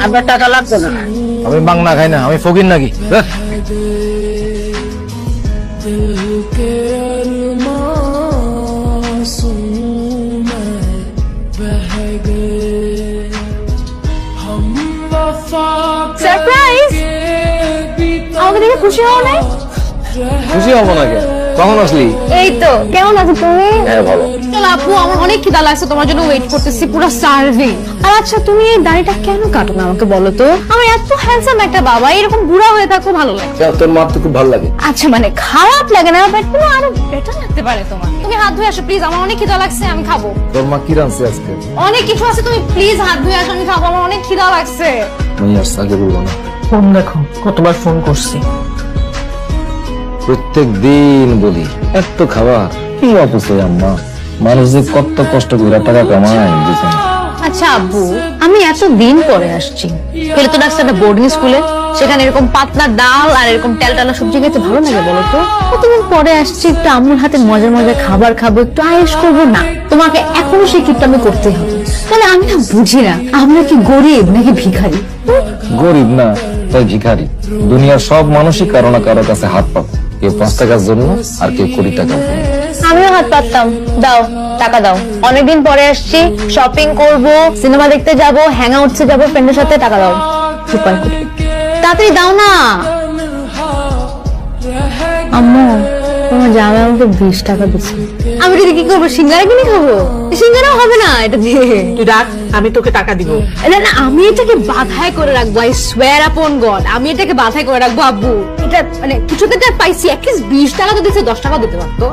আমার টাকা লাগবে না। আমি বাংলা খাই না, আমি ফকির নাকি? সারপ্রাইজ! আমাকে দেখে খুশি হও নাই? খুশি হবো না কেন? কখন আসলি? এই তো, কেমন আছো তুমি? হ্যাঁ ভালো। চল আপু, আমার অনেক খিদা লাগছে, তোমার জন্য ওয়েট করতেছি, পুরো সার্ভিং। আর আচ্ছা, তুমি এই দাড়িটা কেন কাটো না আমাকে বলো তো? আমার এত হ্যান্ডসাম একটা বাবা, এরকম বুড়া হয়ে থাকো ভালো লাগে। তোর মার তো খুব ভালো লাগে। আচ্ছা মানে খারাপ লাগে না, বাট তুমি আরো বেটার লাগতে পারে তোমার। তুমি হাত ধুয়ে আসো প্লিজ, আমার অনেক খিদা লাগছে, আমি খাবো। তোর মা কি রাঁধছে আজকে? অনেক কিছু আছে, তুমি প্লিজ হাত ধুয়ে আসো, আমি খাবো, আমার অনেক খিদা লাগছে। আমি আর আগে বলবো না। ফোন দেখো, কতবার ফোন করছি। প্রত্যেক দিন বলি এত খাবার কি অপচয় আম্মা। মানুষ যে কত কষ্ট করে টাকা কামায় বুঝে না। আচ্ছা আব্বু, আমি এত দিন পরে আসছি, ফেলে তো ডাকছে একটা বোর্ডিং স্কুলে, সেখানে এরকম পাতলা ডাল আর এরকম টালা সবজি খেতে ভালো লাগে বলো তো? কতদিন পরে আসছি, একটু আম্মুর হাতে মজার মজার খাবার খাবো, একটু আয়েশ করবো না? তোমাকে এখনো সেই কিপটা আমি করতেই হবে। তাহলে আমি না বুঝি না, আমরা কি গরিব নাকি ভিখারি? গরিব না তাই ভিখারি। দুনিয়ার সব মানুষই কারো না কারো কাছে হাত পাবে, কেউ 5 টাকার জন্য আর কেউ 20 টাকার জন্য। আমিও হাত পাততাম। দাও টাকা দাও, অনেকদিন পরে আসছি, শপিং করব, সিনেমা দেখতে যাব, হ্যাং আউটসে যাবো ফ্রেন্ডের সাথে, টাকা দাও। উপায় করি, তাড়াতাড়ি দাও না। আম্মু, তোমার জামাই আমাকে 20 টাকা দিচ্ছে, আমি যদি কি করবো? সিঙ্গারা কিনে খাবো? সিঙ্গারাও হবে না এটা দিয়ে। তুই রাখ, আমি তোকে টাকা দিব। না না, আমি এটাকে বাধাই করে রাখবো, আই সোয়ার আপন গড, আমি এটাকে বাধাই করে রাখবো আব্বু। এটা মানে কিছুতে পাইছি, অ্যাটলিস্ট 20 টাকা তো দিচ্ছে, 10 টাকা দিতে পারতো।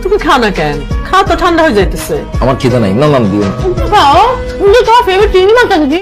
তুমি খাও না কেন? খাও তো, ঠান্ডা হয়ে যাইতেছে। আমার খিদে নাই, না দিও। খাও, তোমার ফেভারিট চিংড়ি মাছ আছে।